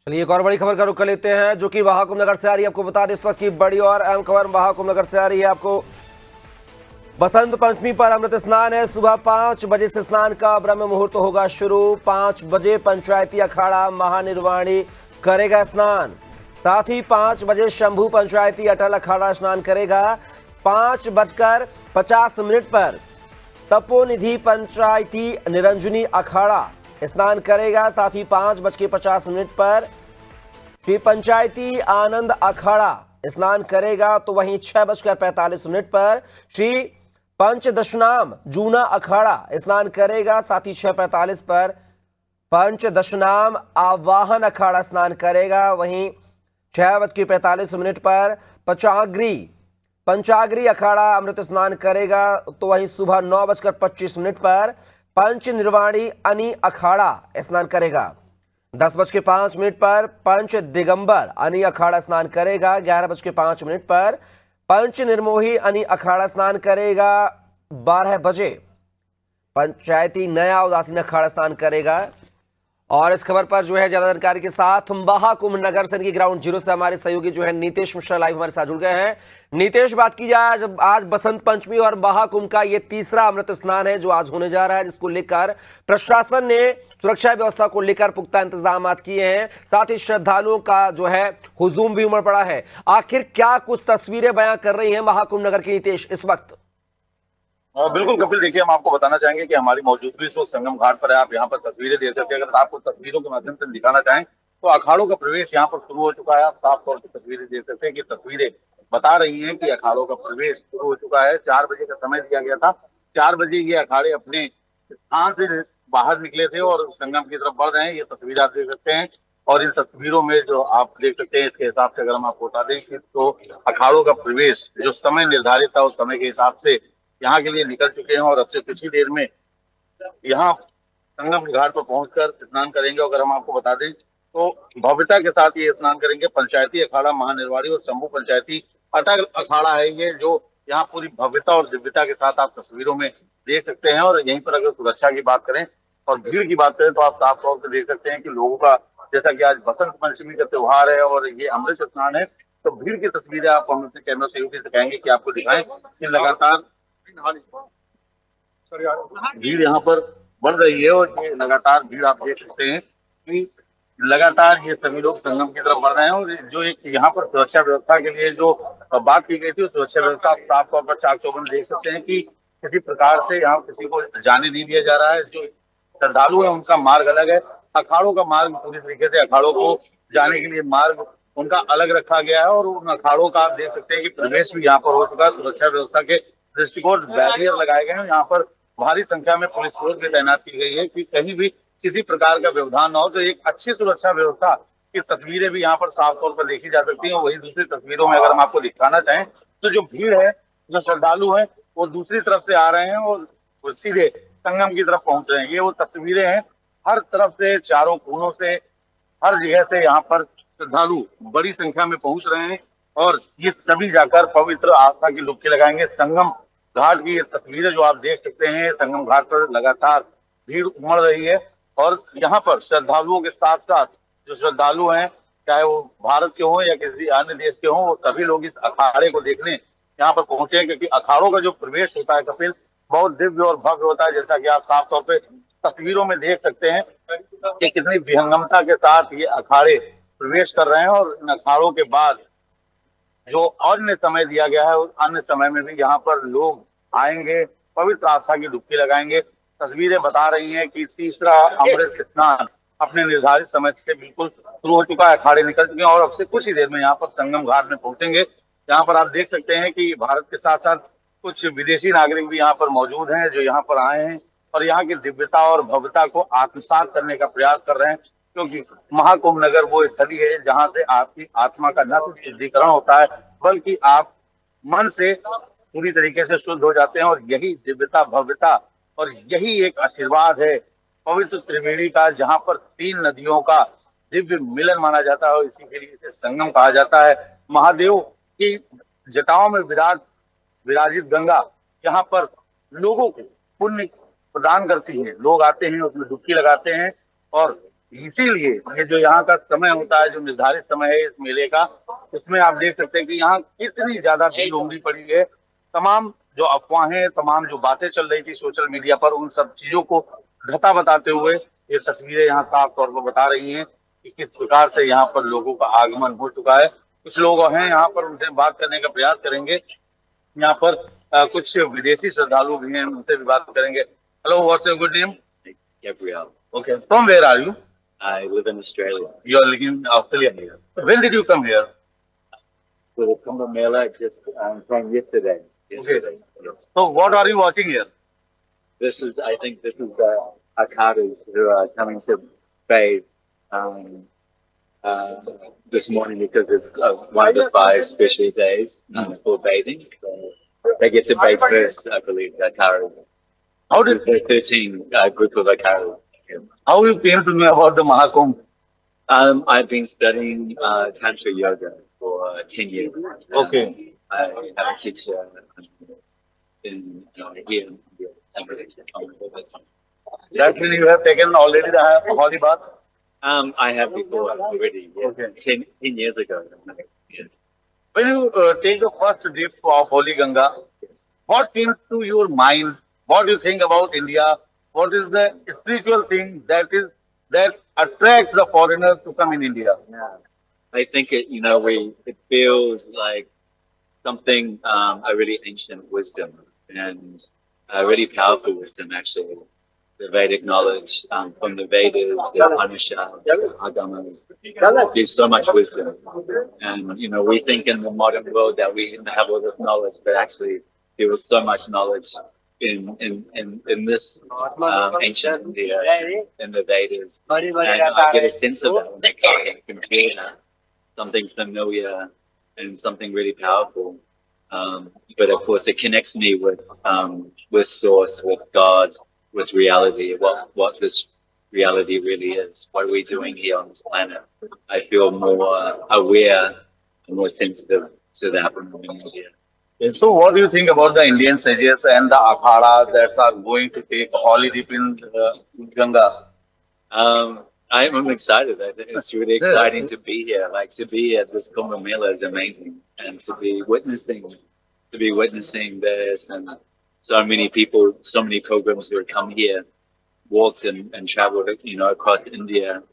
चलिए एक और बड़ी खबर का रुख कर लेते हैं जो कि महाकुंभ नगर से आ रही है। आपको बता दें इस वक्त की बड़ी और अहम खबर महाकुंभ नगर से आ रही है। आपको बसंत पंचमी पर अमृत स्नान है। सुबह 5 बजे से स्नान का ब्रह्म मुहूर्त होगा शुरू। 5 बजे पंचायती अखाड़ा महानिर्वाणी करेगा स्नान। साथ ही 5 बजे शंभू पंचायती अटल अखाड़ा स्नान करेगा। 5:50 पर तपोनिधि पंचायती निरंजनी अखाड़ा स्नान करेगा। साथ ही 5:50 पर श्री पंचायती आनंद अखाड़ा स्नान करेगा। तो वहीं 6:45 पर श्री पंचदशनाम जूना अखाड़ा स्नान करेगा। साथ ही 6:45 पर पंचदशनाम आवाहन अखाड़ा स्नान करेगा। वहीं 6:45 पर पंचाग्री अखाड़ा अमृत स्नान करेगा। तो वहीं सुबह 9:25 पर पंच निर्वाणी अनि अखाड़ा स्नान करेगा। 10:05 पर पंच दिगंबर अनि अखाड़ा स्नान करेगा। 11:05 पर पंच निर्मोही अनि अखाड़ा स्नान करेगा। 12 बजे पंचायती नया उदासीन अखाड़ा स्नान करेगा। और इस खबर पर जो है ज्यादा जानकारी के साथ महाकुंभ नगर से इनकी ग्राउंड जीरो से हमारे सहयोगी जो है नीतीश मिश्रा लाइव हमारे साथ जुड़ गए हैं। नीतीश, बात की जाए जब आज बसंत पंचमी और महाकुंभ का ये तीसरा अमृत स्नान है जो आज होने जा रहा है, जिसको लेकर प्रशासन ने सुरक्षा व्यवस्था को लेकर पुख्ता इंतजाम किए हैं। साथ ही श्रद्धालुओं का जो है हुजूम भी उमड़ पड़ा है। आखिर क्या कुछ तस्वीरें बयां कर रही है महाकुंभ नगर की नीतीश इस वक्त? बिल्कुल कपिल, देखिए हम आपको बताना चाहेंगे कि हमारी मौजूदगी इस वक्त संगम घाट पर है। आप यहाँ पर तस्वीरें देख सकते हैं। अगर आपको तस्वीरों के माध्यम से दिखाना चाहें तो अखाड़ों का प्रवेश यहाँ पर शुरू हो चुका है। आप साफ तौर पर तस्वीरें देख सकते हैं कि तस्वीरें बता रही हैं कि अखाड़ों का प्रवेश शुरू हो चुका है। 4 बजे का समय दिया गया था। 4 बजे ये अखाड़े अपने स्थान से बाहर निकले थे और संगम की तरफ बढ़ रहे हैं। ये तस्वीर आप देख सकते हैं और इन तस्वीरों में जो आप देख सकते हैं इसके हिसाब से अगर हम आपको बता दें कि तो अखाड़ों का प्रवेश जो समय निर्धारित था उस समय के हिसाब से यहाँ के लिए निकल चुके हैं और अब से कुछ ही देर में यहाँ संगम घाट पर पहुंचकर स्नान करेंगे। अगर हम आपको बता दें तो भव्यता के साथ ये स्नान करेंगे। पंचायती अखाड़ा महानिर्वाणी और शंभू पंचायती अटल अखाड़ा है ये, जो यहाँ पूरी भव्यता और दिव्यता के साथ आप तस्वीरों में देख सकते हैं। और यहीं पर अगर सुरक्षा की बात करें और भीड़ की बात करें तो आप साफ तौर पर देख सकते हैं कि लोगों का, जैसा कि आज बसंत पंचमी का त्योहार है और ये अमृत स्नान है, तो भीड़ की तस्वीरें आप हम अपने कैमरा सहयोगी से कहेंगे कि आपको दिखाएं कि लगातार भीड़ यहाँ पर बढ़ रही है। और ये लगातार भीड़ आप देख सकते हैं कि लगातार ये सभी लोग संगम की तरफ बढ़ रहे हैं। और जो एक यहाँ पर सुरक्षा व्यवस्था के लिए जो बात की गई थी उस सुरक्षा व्यवस्था साफ तौर पर चाक चौबंद देख सकते हैं कि किसी प्रकार से यहाँ किसी को जाने नहीं दिया जा रहा है। जो श्रद्धालु है उनका मार्ग अलग है, अखाड़ों का मार्ग पूरी तरीके से अखाड़ों को जाने के लिए मार्ग उनका अलग रखा गया है। और उन अखाड़ों का आप देख सकते हैं कि प्रवेश भी यहाँ पर हो चुका है। सुरक्षा व्यवस्था के दृष्टिकोण बैरियर लगाए गए हैं। यहाँ पर भारी संख्या में पुलिस फोर्स भी तैनात की गई है कि कहीं भी किसी प्रकार का व्यवधान न हो। तो एक अच्छी सुरक्षा व्यवस्था की तस्वीरें भी यहाँ पर साफ तौर पर देखी जा सकती हैं। वही दूसरी तस्वीरों में अगर हम आपको दिखाना चाहें तो जो भीड़ है, जो श्रद्धालु है, वो दूसरी तरफ से आ रहे हैं और सीधे संगम की तरफ पहुंच रहे हैं। ये वो तस्वीरें हैं, हर तरफ से, चारों कोनों से, हर जगह से यहाँ पर श्रद्धालु बड़ी संख्या में पहुंच रहे हैं और ये सभी जाकर पवित्र आस्था की डुबकी लगाएंगे। संगम घाट की ये तस्वीरें जो आप देख सकते हैं, संगम घाट पर लगातार भीड़ उमड़ रही है। और यहाँ पर श्रद्धालुओं के साथ साथ जो श्रद्धालु हैं, चाहे वो भारत के हों या किसी अन्य देश के हों, वो सभी लोग इस अखाड़े को देखने यहाँ पर पहुंचे हैं। क्योंकि अखाड़ों का जो प्रवेश होता है कपिल, बहुत दिव्य और भव्य होता है। जैसा कि आप साफ तौर पर तस्वीरों में देख सकते हैं कि कितनी विहंगमता के साथ ये अखाड़े प्रवेश कर रहे हैं। और इन अखाड़ों के बाद जो अन्य समय दिया गया है उस अन्य समय में भी यहाँ पर लोग आएंगे, पवित्र आस्था की डुबकी लगाएंगे। तस्वीरें बता रही हैं कि तीसरा अमृत स्नान अपने निर्धारित समय से बिल्कुल शुरू हो चुका है। अखाड़े निकल चुके हैं और अब से कुछ ही देर में यहाँ पर संगम घाट में पहुंचेंगे। यहाँ पर आप देख सकते हैं कि भारत के साथ साथ कुछ विदेशी नागरिक भी यहाँ पर मौजूद हैं जो यहाँ पर आए हैं और यहाँ की दिव्यता और भव्यता को आत्मसात करने का प्रयास कर रहे हैं। क्योंकि महाकुंभ नगर वो स्थली है जहां से आपकी आत्मा का न सिर्फ शुद्धिकरण होता है बल्कि आप मन से पूरी तरीके से शुद्ध हो जाते हैं। और यही दिव्यता, भव्यता और यही एक आशीर्वाद है पवित्र त्रिवेणी का, जहां पर 3 नदियों का दिव्य मिलन माना जाता है और इसी के लिए इसे संगम कहा जाता है। महादेव की जटाओं में विराजित गंगा यहाँ पर लोगों को पुण्य प्रदान करती है। लोग आते हैं, उसमें डुबकी लगाते हैं और इसीलिए ये जो यहाँ का समय होता है, जो निर्धारित समय है इस मेले का, उसमें आप देख सकते हैं कि यहाँ कितनी ज्यादा भीड़ उमड़ी पड़ी है। तमाम जो अफवाहें, तमाम जो बातें चल रही थी सोशल मीडिया पर, उन सब चीजों को घटा बताते हुए ये तस्वीरें यहाँ साफ तौर पर बता रही हैं कि किस प्रकार से यहाँ पर लोगों का आगमन हो चुका है। कुछ लोग हैं यहाँ पर, उनसे बात करने का प्रयास करेंगे। यहाँ पर कुछ विदेशी श्रद्धालु भी हैं, उनसे भी बात करेंगे। Hello, what's your good name? Gabriel. Okay, from where are you? I live in Australia. You are living in Australia here. When did you come here? So the Kumbh Mela just from yesterday. Yesterday. Yes. So what are you watching here? I think this is the Akaras who are coming to bathe this morning because it's one of the 5 special days for bathing. So they get to bathe first, I believe, the Akaras. How did The 13 group of Akaras. how you came to know about the Mahakumbh? I've been studying Tantra Yoga for 10 years. Okay. I have a teacher in here in India. That means you have taken already the holy bath? I have before already. Yes. Okay. 10 years ago. Yes. When you take the first dip of Holy Ganga, what came to your mind? What do you think about India? What is the spiritual thing that attracts the foreigners to come in India? Yeah. I think it feels like something a really ancient wisdom and a really powerful wisdom actually. The Vedic knowledge from the Vedas, the Upanishads, the Agamas. There's so much wisdom, and we think in the modern world that we have all this knowledge, but actually there was so much knowledge in this ancient India, in the Vedas, and I get a sense of that when I talk. I can feel that something familiar and something really powerful. But of course, it connects me with Source, with God, with reality. What this reality really is. What are we doing here on this planet? I feel more aware and more sensitive to that when I'm in India. So what do you think about the Indian sages and the akhadas that are going to take holy dip in Ganga? I'm excited. I think it's really exciting to be here. Like to be at this Kumbh Mela is amazing, and to be witnessing this, and so many people, so many pilgrims who have come here, walked and traveled, across India,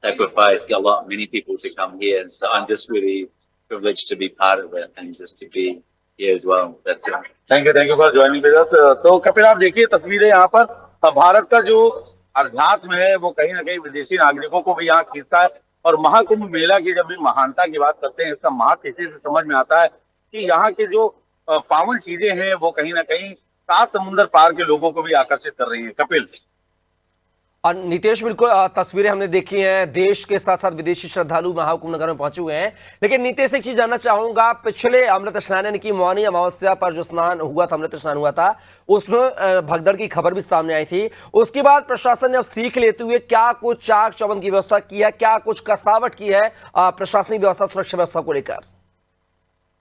sacrificed many people to come here. So I'm just really privileged to be part of it and just to be here as well. That's it. Thank you for joining with us. तो कपिल, आप देखिए तस्वीरें यहाँ पर, भारत का जो अध्यात्म है वो कहीं ना कहीं विदेशी नागरिकों को भी यहाँ खींचता है। और महाकुंभ मेला की जब भी महानता की बात करते हैं, इसका महत्व इसी से समझ में आता है कि यहाँ के जो पावन चीजें हैं वो कहीं ना कहीं 7 समुंदर पार के लोगों को भी आकर्षित कर रही हैं। कपिल और नितेश, बिल्कुल तस्वीरें हमने देखी हैं, देश के साथ साथ विदेशी श्रद्धालु महाकुंभ नगर में पहुंचे हुए हैं। लेकिन नितेश, एक चीज जानना चाहूंगा, पिछले अमृत स्नान यानी कि मौनी अमावस्या पर जो स्नान हुआ था, अमृत स्नान हुआ था, उसमें भगदड़ की खबर भी सामने आई थी। उसके बाद प्रशासन ने अब सीख लेते हुए क्या कुछ चाक चौबंद की व्यवस्था की है, क्या कुछ कसावट की है प्रशासनिक व्यवस्था, सुरक्षा व्यवस्था को लेकर?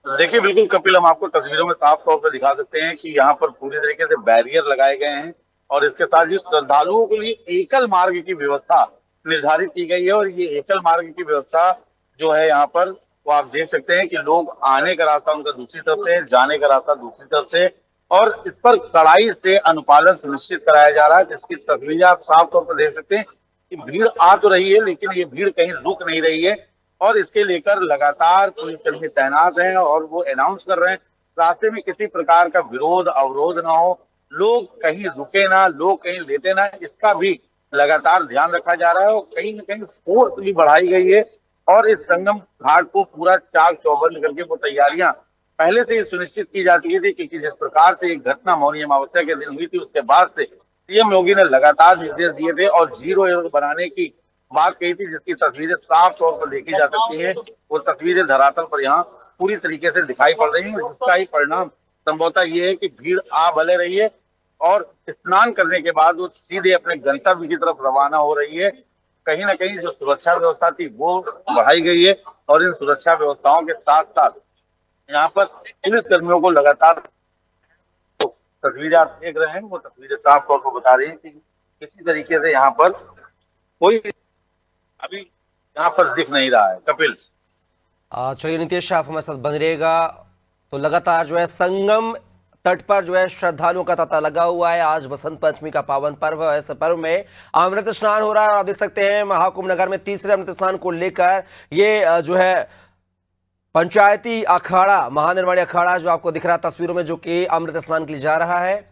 देखिए, बिल्कुल कपिल, हम आपको तस्वीरों में साफ तौर पर दिखा सकते हैं कि यहाँ पर पूरी तरीके से बैरियर लगाए गए हैं और इसके साथ ही श्रद्धालुओं के लिए एकल मार्ग की व्यवस्था निर्धारित की गई है। और ये एकल मार्ग की व्यवस्था जो है यहाँ पर, वो आप देख सकते हैं कि लोग आने का रास्ता उनका दूसरी तरफ से, जाने का रास्ता दूसरी तरफ से, और इस पर कड़ाई से अनुपालन सुनिश्चित कराया जा रहा है। जिसकी तस्वीरें आप साफ तौर पर देख सकते हैं कि भीड़ आ तो रही है, लेकिन ये भीड़ कहीं रुक नहीं रही है और इसके लेकर लगातार पुलिसकर्मी तैनात हैं और वो अनाउंस कर रहे हैं रास्ते में किसी प्रकार का विरोध अवरोध ना हो, लोग कहीं रुके ना, लोग कहीं लेटे ना, इसका भी लगातार ध्यान रखा जा रहा है। और कहीं ना कहीं फोर्स भी बढ़ाई गई है और इस संगम घाट को पूरा चाक चौबंद करके वो तैयारियां पहले से ही सुनिश्चित की जाती थी। क्योंकि जिस प्रकार से एक घटना मौनी अमावस्या के दिन हुई थी, उसके बाद से सीएम योगी ने लगातार निर्देश दिए थे और जीरो एयर बनाने की बात कही थी, जिसकी तस्वीरें साफ तौर पर देखी जा सकती है। वो तस्वीरें धरातल पर यहाँ पूरी तरीके से दिखाई पड़ रही है, जिसका ही परिणाम संभवतः ये है कि भीड़ आ भले रही है और स्नान करने के बाद वो सीधे अपने गंतव्य की तरफ रवाना हो रही है। कहीं ना कहीं जो सुरक्षा व्यवस्था थी वो बढ़ाई गई है और इन सुरक्षा व्यवस्थाओं के साथ साथ यहाँ पर पुलिस कर्मियों को लगातार तस्वीरें आप देख रहे हैं, वो तस्वीरें साफ तौर पर बता रही है कि किसी तरीके से यहाँ पर कोई अभी यहाँ पर दिख नहीं रहा है। कपिल। चलिए नीतीश, आप हमारे साथ बने रहिएगा। तो लगातार जो है संगम तट पर जो है श्रद्धालुओं का तांता लगा हुआ है। आज बसंत पंचमी का पावन पर्व है। इस पर्व में अमृत स्नान हो रहा है और आप देख सकते हैं महाकुंभ नगर में तीसरे अमृत स्नान को लेकर ये जो है पंचायती अखाड़ा, महानिर्वाणी अखाड़ा जो आपको दिख रहा है तस्वीरों में, जो कि अमृत स्नान के लिए जा रहा है।